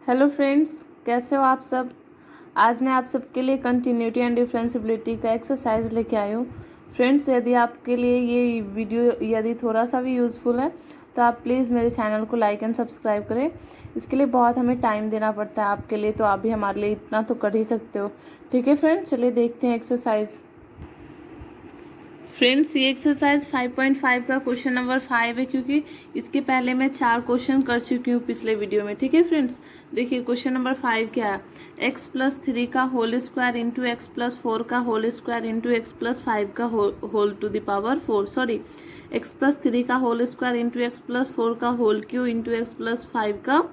Hello friends, कैसे हो आप सब। आज मैं आप सबके लिए कंटिन्यूटी एंड डिफरेंशिबिलिटी का एक्सरसाइज लेके आई हूँ। फ्रेंड्स, यदि आपके लिए ये वीडियो यदि थोड़ा सा भी यूज़फुल है तो आप प्लीज़ मेरे चैनल को लाइक एंड सब्सक्राइब करें। इसके लिए बहुत हमें टाइम देना पड़ता है आपके लिए, तो आप भी हमारे लिए इतना तो कर ही सकते हो। ठीक है फ्रेंड्स, चलिए देखते हैं एक्सरसाइज। फ्रेंड्स, ये एक्सरसाइज 5.5 का क्वेश्चन नंबर 5 है, क्योंकि इसके पहले मैं 4 क्वेश्चन कर चुकी हूँ पिछले वीडियो में। ठीक है फ्रेंड्स, देखिए क्वेश्चन नंबर 5 क्या है। x+3 का होल स्क्वायर इंटू x+4 का होल स्क्वायर इंटू x+5 का whole to the power 4, sorry x+3 का होल स्क्वायर इंटू x+4 का होल क्यू इंटू x+5 का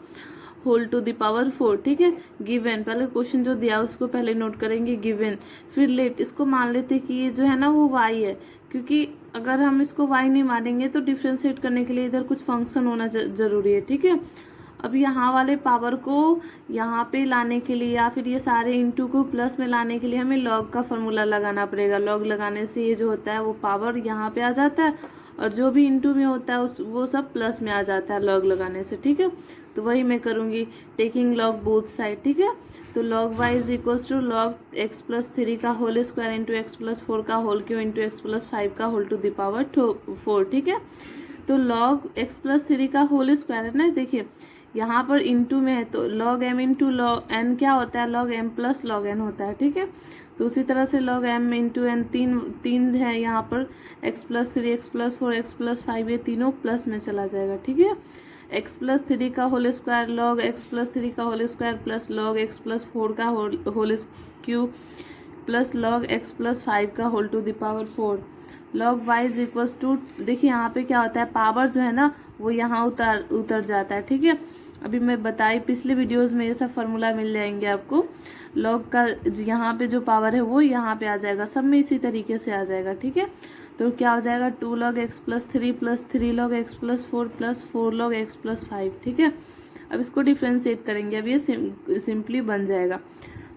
होल टू द पावर 4। ठीक है, गिवन, पहले क्वेश्चन जो दिया उसको पहले नोट करेंगे गिवन, फिर लेट। इसको मान लेते कि ये जो है ना वो y है, क्योंकि अगर हम इसको y नहीं मानेंगे तो डिफ्रेंशिएट करने के लिए इधर कुछ फंक्शन होना जरूरी है। ठीक है, अब यहाँ वाले पावर को यहाँ पे लाने के लिए या फिर ये सारे इंटू को प्लस में लाने के लिए हमें लॉग का फॉर्मूला लगाना पड़ेगा। लॉग लगाने से ये जो होता है वो पावर यहाँ पे आ जाता है, और जो भी इंटू में होता है वो सब प्लस में आ जाता है लॉग लगाने से। ठीक है, तो वही मैं करूँगी, टेकिंग लॉग बोथ साइड। ठीक है, तो log y is equal to log x+3 का होल स्क्वायर इंटू x+4 का होल क्यू इंटू x+5 का होल टू द पावर 4। ठीक है, तो log x+3 का होल स्क्वायर है ना, देखिए यहाँ पर इंटू में है तो log m into log n क्या होता है, log m plus log n होता है। ठीक है, तो उसी तरह से log m इंटू n तीन है यहाँ पर, x+3 x+4 x+5 ये तीनों प्लस में चला जाएगा। ठीक है, x+3 का होल स्क्वायर लॉग x+3 का whole square plus log x+4 का whole Q plus log x+5 का whole to the power 4। Log y is equal to, देखिए यहाँ पे क्या होता है, पावर जो है ना वो यहाँ उतर जाता है। ठीक है, अभी मैं बताई पिछले वीडियोस में ये सब फार्मूला मिल जाएंगे आपको। लॉग का यहाँ पे जो पावर है वो यहाँ पे आ जाएगा, सब में इसी तरीके से आ जाएगा। ठीक है, तो क्या हो जाएगा 2 log x+3 plus 3 log x+4 plus 4 log x+5। ठीक है, अब इसको डिफ्रेंशिएट करेंगे, अब ये सिंपली बन जाएगा।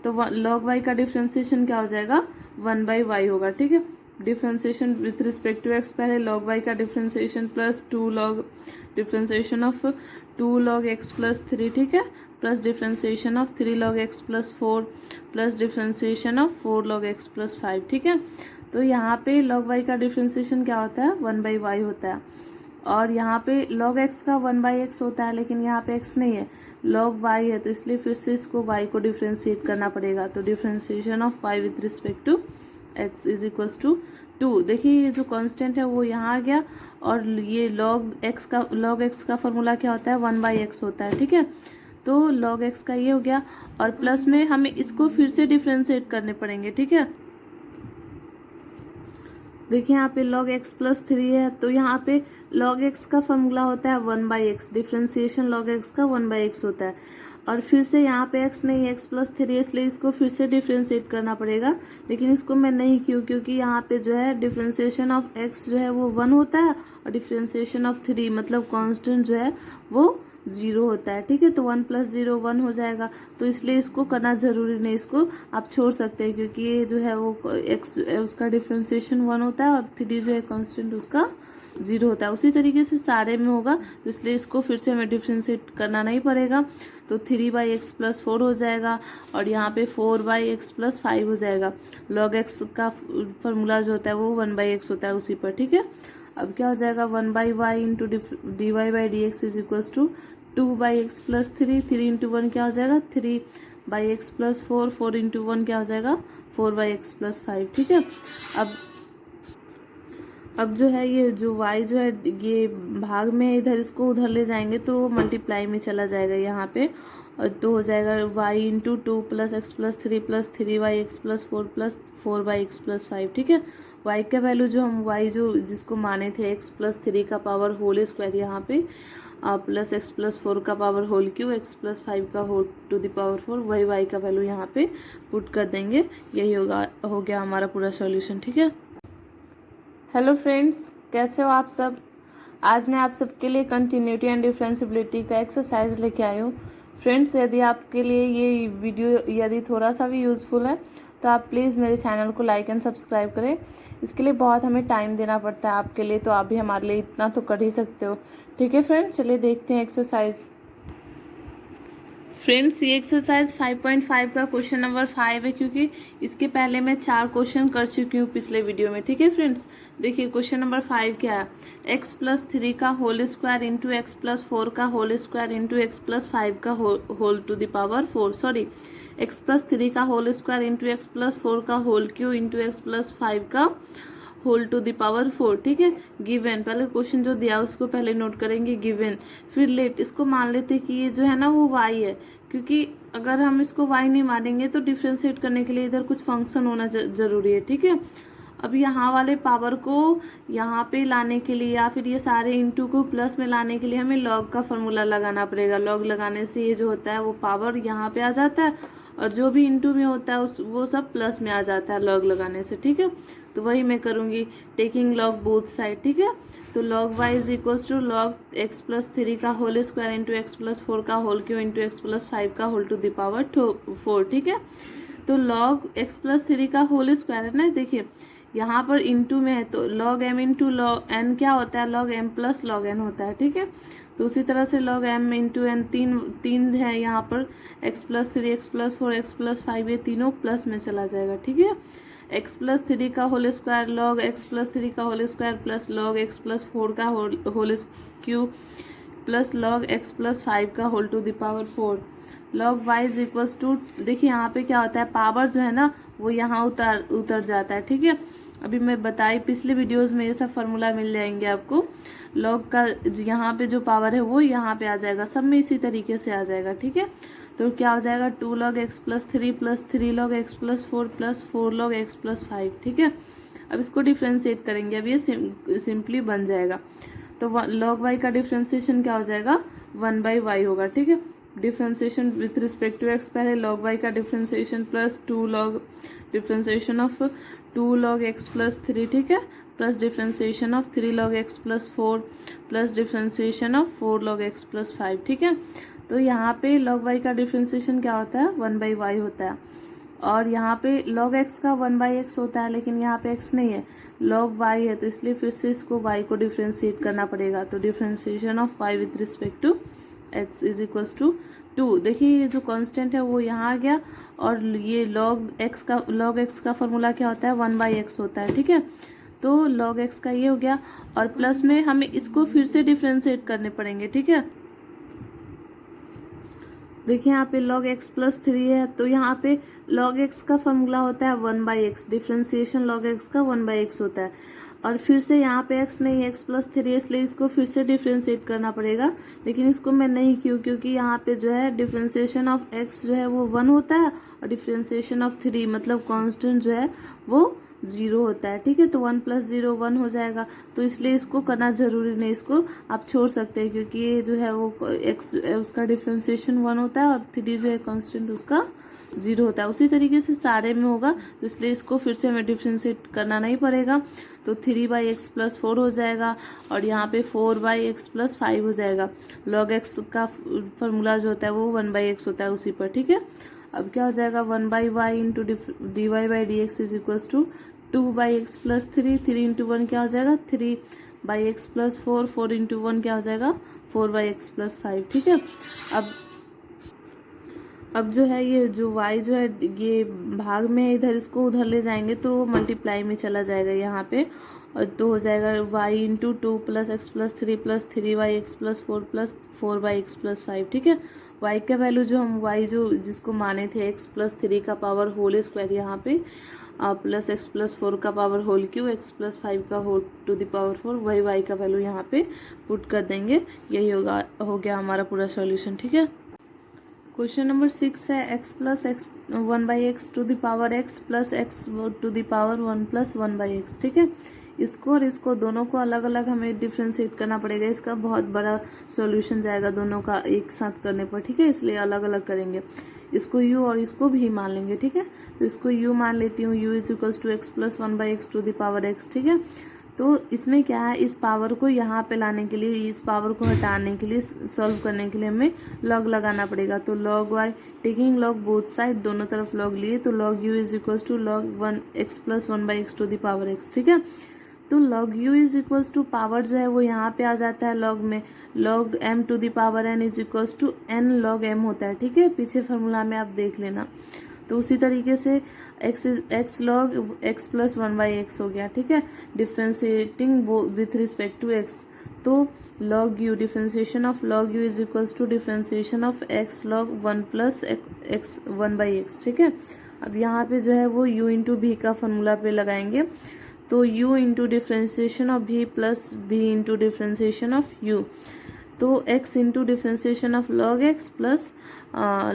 तो log y का डिफ्रेंशिएशन क्या हो जाएगा, 1/y होगा। ठीक है, differentiation with respect to x, पहले log y का differentiation plus 2 log differentiation of 2 log x+3। ठीक है, plus differentiation of 3 log x+4 plus differentiation of 4 log x+5। ठीक है, तो यहाँ पे log y का डिफ्रेंशिएशन क्या होता है, 1/y होता है, और यहाँ पे log x का 1/x होता है, लेकिन यहाँ पे x नहीं है, log y है, तो इसलिए फिर से इसको y को डिफ्रेंशिएट करना पड़ेगा। तो differentiation of y with respect to x is equal to 2। देखिए ये जो कांस्टेंट है वो यहाँ आ गया, और ये log x का फॉर्मूला क्या होता है, 1/x होता है। ठीक है, तो log x का ये हो गया, और प्लस में हमें इसको फिर से डिफ्रेंशिएट करने पड़ेंगे। ठीक है, देखिए यहाँ पे log x+3 है, तो यहाँ पे log x का फॉर्मूला होता है 1/x, डिफ्रेंशिएशन log x का 1/x होता है, और फिर से यहाँ पे x नहीं है, x+3 है, इसलिए इसको फिर से डिफ्रेंशिएट करना पड़ेगा। लेकिन इसको मैं नहीं क्योंकि यहाँ पे जो है डिफ्रेंशिएशन ऑफ x जो है वो 1 होता है, और डिफ्रेंशिएशन ऑफ 3 मतलब कांस्टेंट जो है वो 0 होता है। ठीक है, तो 1 + 0 1 हो जाएगा, तो इसलिए इसको करना जरूरी नहीं, इसको आप छोड़ सकते हैं, क्योंकि ये जो है वो x उसका डिफ्रेंशिएशन 1 होता है, और 3 जो है कांस्टेंट उसका 0 होता है। उसी तरीके से सारे में होगा, तो इसलिए इसको फिर से हमें डिफ्रेंशिएट करना नहीं पड़ेगा। तो 3/x+4 हो जाएगा, और यहाँ पे 4/x+5 हो जाएगा। log x का फॉर्मूला जो होता है वो 1/x होता है उसी पर। ठीक है, अब क्या हो जाएगा, 1/y into dy/dx is equal to 2/x+3, 3 into 1 क्या हो जाएगा, 3/x+4, 4 इंटू 1 क्या हो जाएगा, 4/x+5। ठीक है, अब जो है ये जो y जो है ये भाग में इधर इसको उधर ले जाएंगे तो मल्टीप्लाई में चला जाएगा यहाँ पे, और तो हो जाएगा y into 2 plus x+3 plus 3/x+4 plus 4/x+5। ठीक है, y का वैल्यू जो हम y जो जिसको माने थे x+3 का पावर होल स्क्वायर यहाँ पे प्लस x+4 का पावर होल क्यू x+5 का होल टू द पावर 4, वही y का वैल्यू यहाँ पे पुट कर देंगे। यही हो गया हमारा पूरा सॉल्यूशन। ठीक है, हेलो फ्रेंड्स, कैसे हो आप सब। आज मैं आप सबके लिए कंटिन्यूटी एंड डिफरेंशिबिलिटी का एक्सरसाइज लेके आई हूँ। फ्रेंड्स, यदि आपके लिए ये वीडियो यदि थोड़ा सा भी यूज़फुल है तो आप प्लीज़ मेरे चैनल को लाइक एंड सब्सक्राइब करें। इसके लिए बहुत हमें टाइम देना पड़ता है आपके लिए, तो आप भी हमारे लिए इतना तो कर ही सकते हो। ठीक है फ्रेंड्स, चलिए देखते हैं एक्सरसाइज। फ्रेंड्स ये एक्सरसाइज 5.5 का क्वेश्चन नंबर 5 है, क्योंकि इसके पहले मैं 4 क्वेश्चन कर चुकी हूँ पिछले वीडियो में। ठीक है फ्रेंड्स, देखिए क्वेश्चन नंबर 5 क्या है। x+3 का होल स्क्वायर इंटू x+4 का होल स्क्वायर इंटू x+5 का whole to the power 4, sorry x+3 का होल स्क्वायर इंटू x+4 का होल क्यू इंटू x+5 का होल टू द पावर 4। ठीक है, गिवन, पहले क्वेश्चन जो दिया उसको पहले नोट करेंगे गिवन, फिर लेट। इसको मान लेते कि ये जो है ना वो y है, क्योंकि अगर हम इसको y नहीं मानेंगे तो डिफ्रेंशिएट करने के लिए इधर कुछ फंक्शन होना जरूरी है। ठीक है, अब यहाँ वाले पावर को यहाँ पे लाने के लिए या फिर ये सारे इंटू को प्लस में लाने के लिए हमें लॉग का फॉर्मूला लगाना पड़ेगा। लॉग लगाने से ये जो होता है वो पावर यहाँ पे आ जाता है, और जो भी इंटू में होता है वो सब प्लस में आ जाता है लॉग लगाने से। ठीक है, तो वही मैं करूँगी, टेकिंग लॉग बोथ साइड। ठीक है, तो log y is equals to log x+3 का होल स्क्वायर इंटू x+4 का होल क्यू इंटू x+5 का होल टू द पावर 4। ठीक है, तो log x+3 का होल स्क्वायर है ना, देखिए यहाँ पर इंटू में है तो log m into log n क्या होता है, log m plus log n होता है। ठीक है, तो उसी तरह से log m इंटू n तीन है यहाँ पर, x+3 x+4 x+5 ये तीनों प्लस में चला जाएगा। ठीक है, x+3 का होल स्क्वायर log x+3 का whole square plus log x+4 का whole cube plus log x+5 का whole to the power 4। log y is equals to, देखिए यहाँ पे क्या होता है, पावर जो है ना वो यहाँ उतर जाता है। ठीक है, अभी मैं बताई पिछले वीडियोस में ये सब फार्मूला मिल जाएंगे आपको। log का यहाँ पे जो पावर है वो यहाँ पे आ जाएगा, सब में इसी तरीके से आ जाएगा। ठीक है, तो क्या हो जाएगा 2 log x+3 plus 3 log x+4 plus 4 log x+5। ठीक है, अब इसको डिफ्रेंशिएट करेंगे, अब ये सिंपली बन जाएगा। तो log y का डिफ्रेंशिएशन क्या हो जाएगा, 1/y होगा। ठीक है, differentiation with respect to x, पहले log y का differentiation plus 2 log differentiation of 2 log x+3। ठीक है, plus differentiation of 3 log x+4 plus differentiation of 4 log x+5। ठीक है, तो यहाँ पे log y का डिफ्रेंशिएशन क्या होता है, 1/y होता है, और यहाँ पे log x का 1/x होता है, लेकिन यहाँ पे x नहीं है, log y है, तो इसलिए फिर से इसको y को डिफ्रेंशिएट करना पड़ेगा। तो differentiation of y with respect to x is equals to 2। देखिए ये जो कांस्टेंट है वो यहाँ आ गया, और ये log x का फॉर्मूला क्या होता है, 1/x होता है। ठीक है, तो log x का ये हो गया, और प्लस में हमें इसको फिर से डिफ्रेंशिएट करने पड़ेंगे। ठीक है, देखिए यहाँ पे log x+3 है, तो यहाँ पे log x का फॉर्मूला होता है 1/x, डिफ्रेंशिएशन log x का 1/x होता है, और फिर से यहाँ पे x नहीं है, x+3 है, इसलिए इसको फिर से डिफ्रेंशिएट करना पड़ेगा। लेकिन इसको मैं नहीं क्योंकि यहाँ पे जो है डिफ्रेंशिएशन ऑफ x जो है वो 1 होता है, और डिफ्रेंशिएशन ऑफ 3 मतलब कांस्टेंट जो है वो 0 होता है। ठीक है, तो 1 + 0 1 हो जाएगा, तो इसलिए इसको करना जरूरी नहीं, इसको आप छोड़ सकते हैं, क्योंकि ये जो है वो x उसका डिफ्रेंशिएशन 1 होता है, और 3 जो है कांस्टेंट उसका 0 होता है। उसी तरीके से सारे में होगा, तो इसलिए इसको फिर से हमें डिफ्रेंशिएट करना नहीं पड़ेगा। तो 3/x+4 हो जाएगा, और यहाँ पे 4/x+5 हो जाएगा। log x का फॉर्मूला जो होता है वो 1/x होता है उसी पर। ठीक है, अब क्या हो जाएगा, 1/y into dy/dx is equals to 2/x+3, 3 into 1 क्या हो जाएगा, 3/x+4, 4 इंटू 1 क्या हो जाएगा, 4/x+5। ठीक है, अब जो है ये जो y जो है ये भाग में इधर, इसको उधर ले जाएंगे तो मल्टीप्लाई में चला जाएगा यहाँ पे, और तो हो जाएगा y into 2 plus x+3 plus 3/x+4 plus 4/x+5। ठीक है, y का वैल्यू जो हम y जो जिसको माने थे x+3 का पावर होल स्क्वायर यहाँ पे प्लस x+4 का पावर होल क्यू x+5 का होल टू द पावर 4, वही y का वैल्यू यहाँ पे पुट कर देंगे। यही हो गया हमारा पूरा सॉल्यूशन। ठीक है, क्वेश्चन नंबर 6 है x plus 1/x to the power x plus x to the power 1 plus 1/x। ठीक है, इसको और इसको दोनों को अलग अलग हमें डिफ्रेंशिएट करना पड़ेगा, इसका बहुत बड़ा सॉल्यूशन जाएगा दोनों का एक साथ करने पर। ठीक है, इसलिए अलग अलग करेंगे, इसको u और इसको भी मान लेंगे। ठीक है, तो इसको u मान लेती हूँ, u is equals to x plus 1/x to the power x। ठीक है, तो इसमें क्या है, इस पावर को यहाँ पे लाने के लिए, इस पावर को हटाने के लिए, सॉल्व करने के लिए हमें लॉग लगाना पड़ेगा। तो log y, taking log both side, दोनों तरफ log लिए, तो log u is equals to log 1x plus 1/x to the power x। ठीक है, तो log u is equals to power जो है वो यहाँ पे आ जाता है log में, log m to the power n is equals to n log m होता है, ठीक है, पीछे फार्मूला में आप देख लेना। तो उसी तरीके से x log x plus 1/x हो गया, ठीक है, differentiating with respect to x। तो log u, differentiation of log u is equals to differentiation of x log 1 plus x 1/x, ठीक है। अब यहाँ पे जो है वो u इंटू भी का फॉर्मूला पे लगाएंगे, तो u into differentiation of v plus v into differentiation of u, तो x into differentiation of log x plus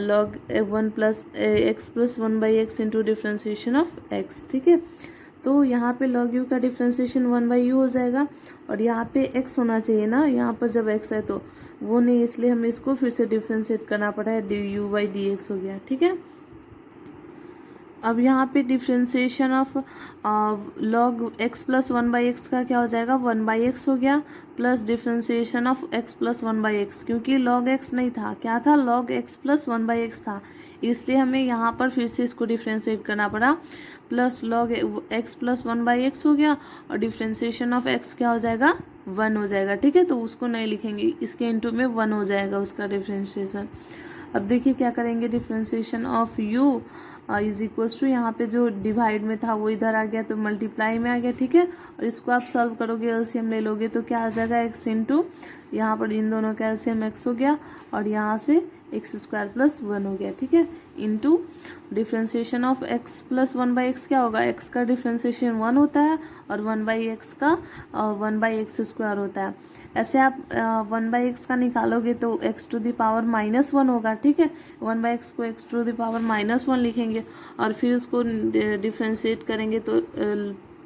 log 1 plus x plus 1/x into differentiation of x, ठीक है। तो यहाँ पे log u का डिफ्रेंशिएशन 1/u हो जाएगा, और यहाँ पे x होना चाहिए ना, यहाँ पर जब x है तो वो नहीं, इसलिए हमें इसको फिर से डिफ्रेंशिएट करना पड़ा है, du/dx हो गया, ठीक है। अब यहाँ पे differentiation of log x plus 1/x का क्या हो जाएगा, 1/x हो गया, plus differentiation of x plus 1/x, क्योंकि log x नहीं था, क्या था, log x प्लस 1/x था, इसलिए हमें यहाँ पर फिर से इसको डिफ्रेंशिएट करना पड़ा, plus log x plus 1/x हो गया, और डिफ्रेंशिएशन ऑफ x क्या हो जाएगा, 1 हो जाएगा, ठीक है। तो उसको नहीं लिखेंगे, इसके इंटू में 1 हो जाएगा उसका डिफ्रेंशिएशन। अब देखिए क्या करेंगे, differentiation of u is equals to, यहाँ पे जो डिवाइड में था वो इधर आ गया तो मल्टीप्लाई में आ गया, ठीक है। और इसको आप सॉल्व करोगे, एलसीएम ले लोगे तो क्या आ जाएगा, x इंटू, यहाँ पर इन दोनों का एलसीएम x हो गया, और यहाँ से x² प्लस 1 हो गया, ठीक है, into differentiation of x plus 1/x क्या होगा, x का डिफ्रेंशिएशन 1 होता है, और 1/x का 1/x² होता है। ऐसे आप 1/x का निकालोगे तो x टू द पावर -1 होगा, ठीक है, 1/x को x टू द पावर -1 लिखेंगे, और फिर उसको डिफ्रेंशिएट करेंगे तो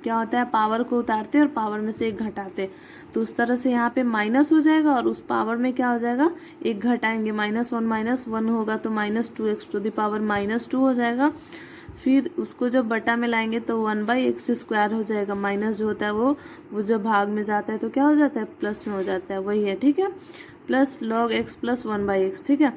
क्या होता है, पावर को उतारते और पावर में से एक घटाते, तो उस तरह से यहाँ पे माइनस हो जाएगा, और उस पावर में क्या हो जाएगा, एक घटाएंगे, -1 होगा तो -2x टू द पावर -2 हो जाएगा, फिर उसको जब बटा में लाएंगे तो 1/x² हो जाएगा, माइनस जो होता है वो जब भाग में जाता है तो क्या हो जाता है, प्लस में हो जाता है, वही है, ठीक है, plus log x plus 1/x, ठीक है।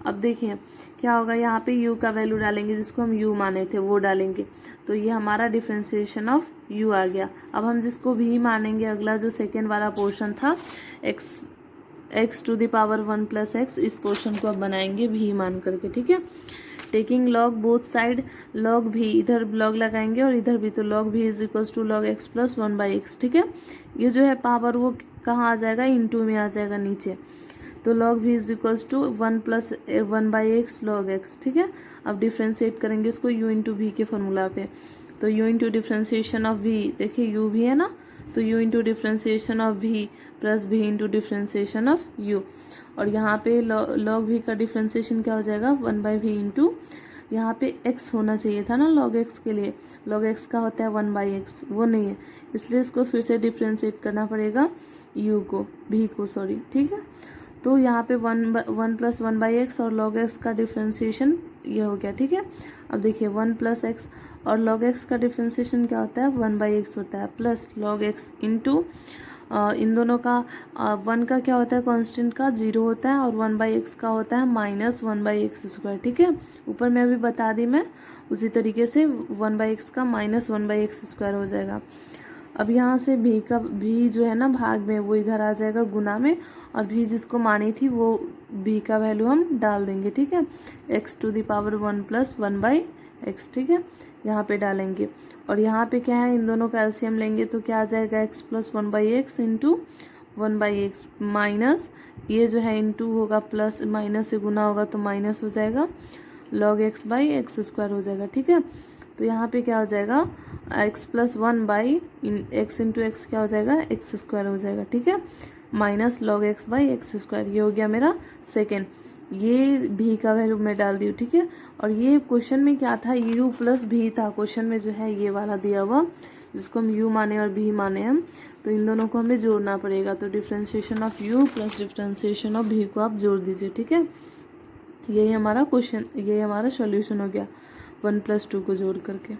अब देखिए क्या होगा, यहाँ पे u का वैल्यू डालेंगे, जिसको हम u माने थे वो डालेंगे, तो ये हमारा डिफ्रेंशिएशन ऑफ u आ गया। अब हम जिसको v मानेंगे, अगला जो सेकेंड वाला पोर्शन था x to the power 1 plus x, इस पोर्शन को अब बनाएंगे v मान करके, ठीक है। Taking log both side, log v, इधर log लगाएंगे और इधर भी, तो log v is equals to log x plus 1/x, ठीक है। ये जो है पावर वो कहाँ आ जाएगा, इंटू में आ जाएगा नीचे, तो log v is equals to 1 plus 1/x log x, ठीक है। अब डिफ्रेंशिएट करेंगे इसको u इंटू v के फॉर्मूला पे, तो u into differentiation of v, देखिए u भी है ना, तो u into differentiation of v plus v into differentiation of u, और यहाँ पे log v का डिफ्रेंशिएशन क्या हो जाएगा, 1/v इंटू, यहाँ पे x होना चाहिए था ना log x के लिए, log x का होता है 1/x, वो नहीं है, इसलिए इसको फिर से डिफ्रेंशिएट करना पड़ेगा u को, v को, सॉरी, ठीक है। तो यहाँ पे 1 प्लस 1/x और log x का डिफ्रेंशिएशन ये हो गया, ठीक है। अब देखिए 1 प्लस x और log x का डिफ्रेंशिएशन क्या होता है, 1/x होता है, प्लस log x इंटू इन दोनों का 1 का क्या होता है, कांस्टेंट का 0 होता है, और 1/x का होता है -1/x², ठीक है। ऊपर में अभी बता दी मैं, उसी तरीके से 1/x का -1/x² हो जाएगा। अब यहाँ से भी जो है ना भाग में, वो इधर आ जाएगा गुना में, और भी जिसको मानी थी वो भी का वैल्यू हम डाल देंगे, ठीक है, x to the power 1 plus 1/x, ठीक है, यहाँ पे डालेंगे, और यहाँ पे क्या है, इन दोनों का एलसीएम लेंगे तो क्या आ जाएगा, x plus 1/x into 1/x, minus ये जो है इंटू होगा, प्लस माइनस से गुना होगा तो माइनस हो जाएगा, log x/x² हो जाएगा, ठीक है। तो यहाँ पे क्या हो जाएगा, x plus 1/x into x क्या हो जाएगा, x² हो जाएगा, ठीक है, माइनस log x/x², ये हो गया मेरा सेकेंड, ये भी का वैल्यू मैं डाल दी, ठीक है। और ये क्वेश्चन में क्या था, u प्लस भी था, क्वेश्चन में जो है ये वाला दिया हुआ, जिसको हम u माने और भी माने हम, तो इन दोनों को हमें जोड़ना पड़ेगा, तो differentiation of u plus differentiation of भी को आप जोड़ दीजिए, ठीक है। यही हमारा क्वेश्चन, यही हमारा सॉल्यूशन हो गया 1 + 2 को जोड़ करके।